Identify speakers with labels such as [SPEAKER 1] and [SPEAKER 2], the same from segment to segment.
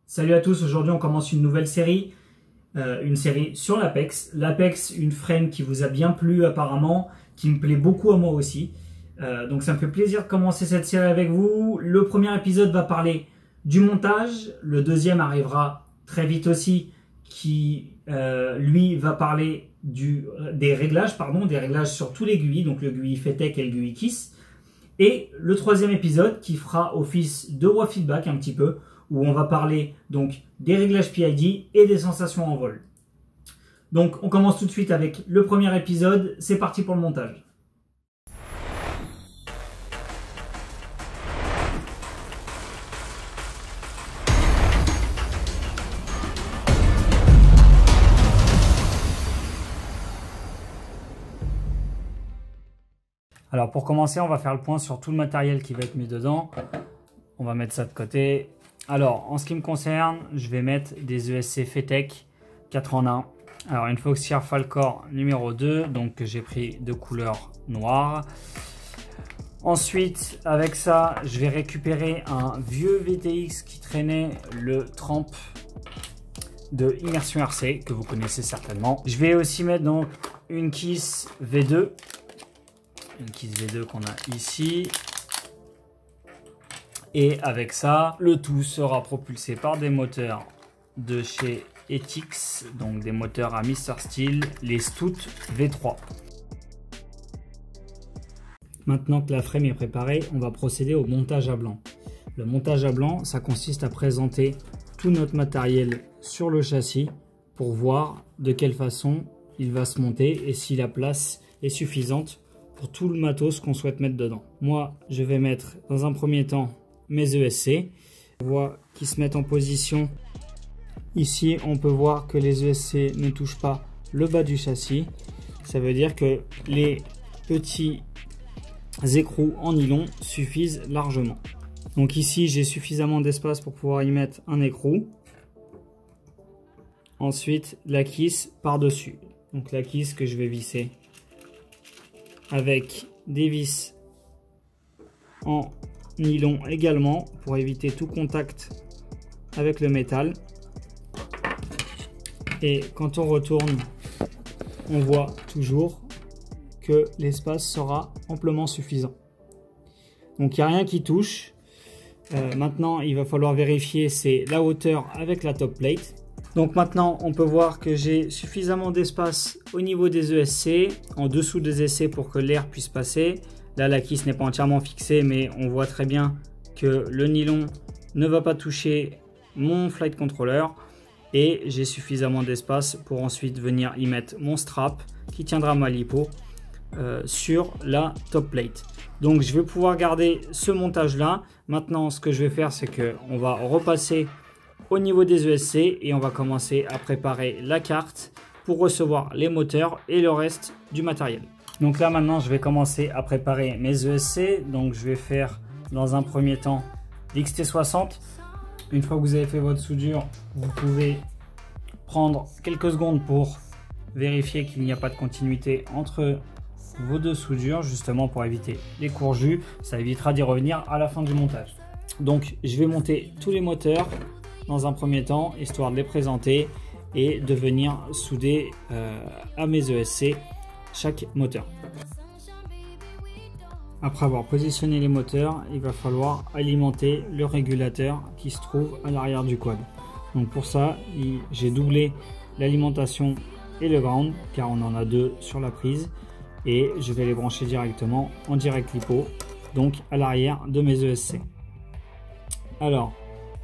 [SPEAKER 1] Salut à tous, aujourd'hui on commence une nouvelle série, une série sur l'Apex. L'Apex, une frame qui vous a bien plu apparemment, qui me plaît beaucoup à moi aussi. Donc ça me fait plaisir de commencer cette série avec vous. Le premier épisode va parler du montage, le deuxième arrivera très vite aussi, qui lui va parler des réglages sur tous les GUI, donc le GUI FETEC et le GUI KISS. Et le troisième épisode qui fera office de WA Feedback un petit peu, où on va parler donc des réglages PID et des sensations en vol. Donc on commence tout de suite avec le premier épisode, c'est parti pour le montage. Alors pour commencer, on va faire le point sur tout le matériel qui va être mis dedans. On va mettre ça de côté. Alors, en ce qui me concerne, je vais mettre des ESC FETEC 4 en 1. Alors, une Foxeer Falcor numéro 2, donc que j'ai pris de couleur noire. Ensuite, avec ça, je vais récupérer un vieux VTX qui traînait, le Tramp de Immersion RC, que vous connaissez certainement. Je vais aussi mettre donc une KISS V2. Une KISS V2 qu'on a ici. Et avec ça, le tout sera propulsé par des moteurs de chez Etix, donc des moteurs à Mr Steel, les Stout V3. Maintenant que la frame est préparée, on va procéder au montage à blanc. Le montage à blanc, ça consiste à présenter tout notre matériel sur le châssis pour voir de quelle façon il va se monter et si la place est suffisante pour tout le matos qu'on souhaite mettre dedans. Moi, je vais mettre dans un premier temps mes ESC. On voit qu'ils se mettent en position. Ici, on peut voir que les ESC ne touchent pas le bas du châssis. Ça veut dire que les petits écrous en nylon suffisent largement. Donc ici, j'ai suffisamment d'espace pour pouvoir y mettre un écrou. Ensuite, la KISS par-dessus. Donc la KISS que je vais visser avec des vis en nylon également pour éviter tout contact avec le métal. Et quand on retourne, on voit toujours que l'espace sera amplement suffisant. Donc il n'y a rien qui touche. Maintenant il va falloir vérifier c'est la hauteur avec la top plate. Donc maintenant on peut voir que j'ai suffisamment d'espace au niveau des ESC, en dessous des ESC pour que l'air puisse passer. Là, la KISS n'est pas entièrement fixée, mais on voit très bien que le nylon ne va pas toucher mon flight controller. Et j'ai suffisamment d'espace pour ensuite venir y mettre mon strap qui tiendra ma lipo sur la top plate. Donc, je vais pouvoir garder ce montage-là. Maintenant, ce que je vais faire, c'est qu'on va repasser au niveau des ESC et on va commencer à préparer la carte pour recevoir les moteurs et le reste du matériel. Donc là maintenant je vais commencer à préparer mes ESC. Donc je vais faire dans un premier temps l'XT60. Une fois que vous avez fait votre soudure, vous pouvez prendre quelques secondes pour vérifier qu'il n'y a pas de continuité entre vos deux soudures, justement pour éviter les courts-jus. Ça évitera d'y revenir à la fin du montage. Donc je vais monter tous les moteurs dans un premier temps, histoire de les présenter et de venir souder à mes ESC chaque moteur. Après avoir positionné les moteurs, il va falloir alimenter le régulateur qui se trouve à l'arrière du quad. Donc pour ça, j'ai doublé l'alimentation et le ground, car on en a deux sur la prise, et je vais les brancher directement en direct lipo, donc à l'arrière de mes ESC. Alors,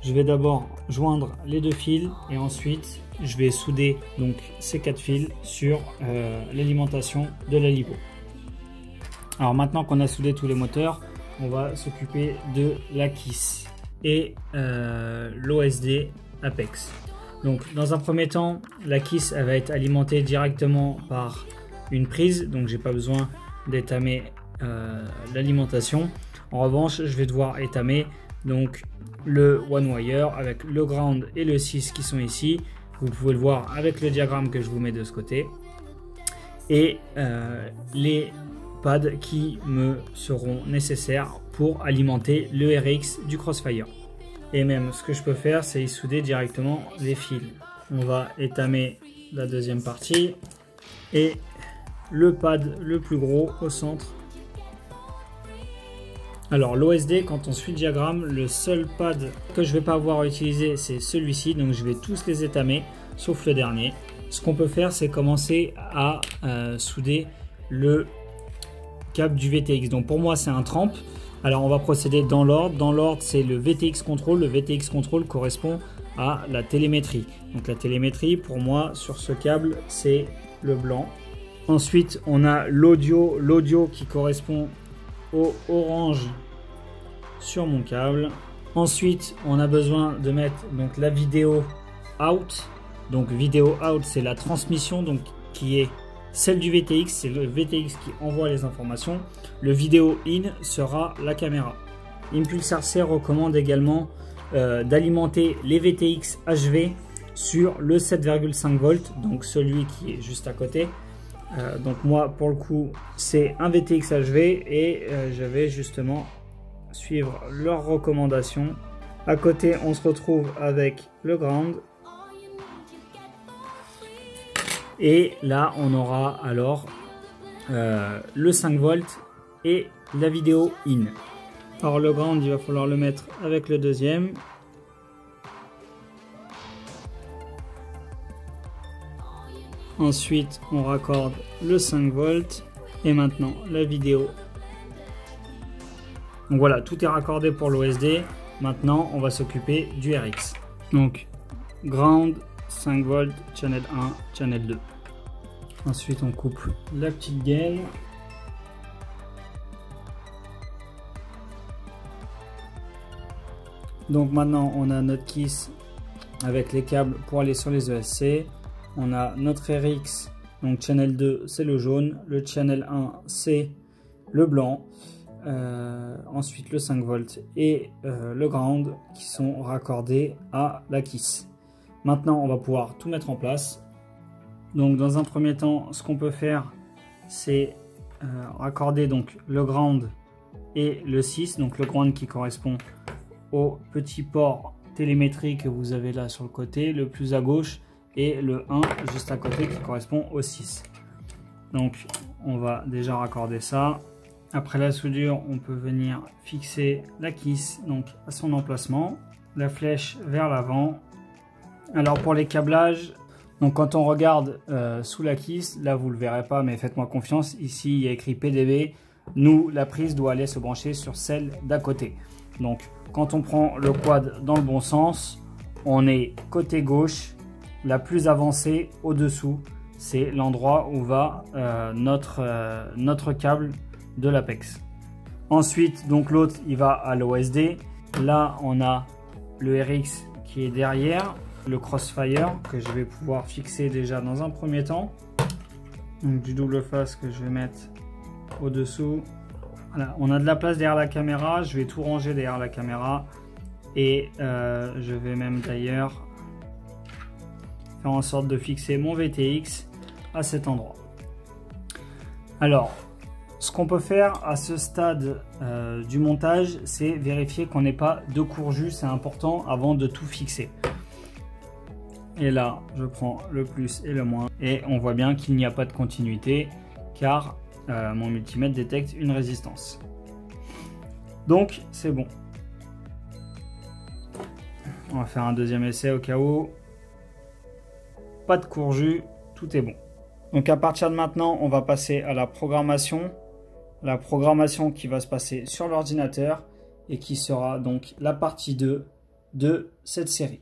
[SPEAKER 1] je vais d'abord joindre les deux fils et ensuite je vais souder donc ces 4 fils sur l'alimentation de la lipo. Alors maintenant qu'on a soudé tous les moteurs, on va s'occuper de la KISS et l'OSD Apex. Donc dans un premier temps, la KISS elle va être alimentée directement par une prise, donc j'ai pas besoin d'étamer l'alimentation. En revanche, je vais devoir étamer donc le one wire avec le ground et le 6 qui sont ici. Vous pouvez le voir avec le diagramme que je vous mets de ce côté. Et les pads qui me seront nécessaires pour alimenter le RX du Crossfire. Et même ce que je peux faire, c'est y souder directement les fils. On va étamer la deuxième partie et le pad le plus gros au centre. Alors l'OSD, quand on suit le diagramme, le seul pad que je ne vais pas avoir à utiliser, c'est celui-ci. Donc je vais tous les étamer, sauf le dernier. Ce qu'on peut faire, c'est commencer à souder le câble du VTX. Donc pour moi, c'est un trempe. Alors on va procéder dans l'ordre. Dans l'ordre, c'est le VTX Control. Le VTX Control correspond à la télémétrie. Donc la télémétrie, pour moi, sur ce câble, c'est le blanc. Ensuite, on a l'audio. L'audio qui correspond au orange sur mon câble. Ensuite, on a besoin de mettre donc la vidéo out. Donc vidéo out, c'est la transmission donc qui est celle du VTX, c'est le VTX qui envoie les informations. Le vidéo in sera la caméra. Impulsar-C recommande également d'alimenter les VTX HV sur le 7,5 volts, donc celui qui est juste à côté. Donc moi pour le coup c'est un VTX HV et je vais justement suivre leurs recommandations. À côté on se retrouve avec le ground et là on aura alors le 5 volts et la vidéo in. Alors le ground il va falloir le mettre avec le deuxième. Ensuite, on raccorde le 5 volts et maintenant la vidéo. Donc voilà, tout est raccordé pour l'OSD. Maintenant, on va s'occuper du RX. Donc, ground, 5 volts, channel 1, channel 2. Ensuite, on coupe la petite gaine. Donc maintenant, on a notre kiss avec les câbles pour aller sur les ESC. On a notre RX, donc channel 2 c'est le jaune, le channel 1 c'est le blanc, ensuite le 5 volts et le ground qui sont raccordés à la kiss. Maintenant on va pouvoir tout mettre en place. Donc dans un premier temps ce qu'on peut faire c'est raccorder donc le ground et le 6, donc le ground qui correspond au petit port télémétrie que vous avez là sur le côté, le plus à gauche, et le 1 juste à côté qui correspond au 6. Donc on va déjà raccorder ça. Après la soudure, on peut venir fixer la kiss donc à son emplacement, la flèche vers l'avant. Alors pour les câblages, donc quand on regarde sous la kiss, là vous le verrez pas mais faites-moi confiance, ici il y a écrit PDB. Nous, la prise doit aller se brancher sur celle d'à côté. Donc quand on prend le quad dans le bon sens, on est côté gauche, la plus avancée au-dessous, c'est l'endroit où va notre câble de l'Apex. Ensuite, donc l'autre, il va à l'OSD. Là, on a le RX qui est derrière, le Crossfire que je vais pouvoir fixer déjà dans un premier temps. Donc du double face que je vais mettre au-dessous. Voilà, on a de la place derrière la caméra, je vais tout ranger derrière la caméra et je vais même d'ailleurs faire en sorte de fixer mon VTX à cet endroit. Alors, ce qu'on peut faire à ce stade du montage, c'est vérifier qu'on n'ait pas de courjus, c'est important avant de tout fixer. Et là, je prends le plus et le moins et on voit bien qu'il n'y a pas de continuité car mon multimètre détecte une résistance. Donc, c'est bon. On va faire un deuxième essai au cas où. Pas de courjus, tout est bon. Donc à partir de maintenant, on va passer à la programmation. La programmation qui va se passer sur l'ordinateur et qui sera donc la partie 2 de cette série.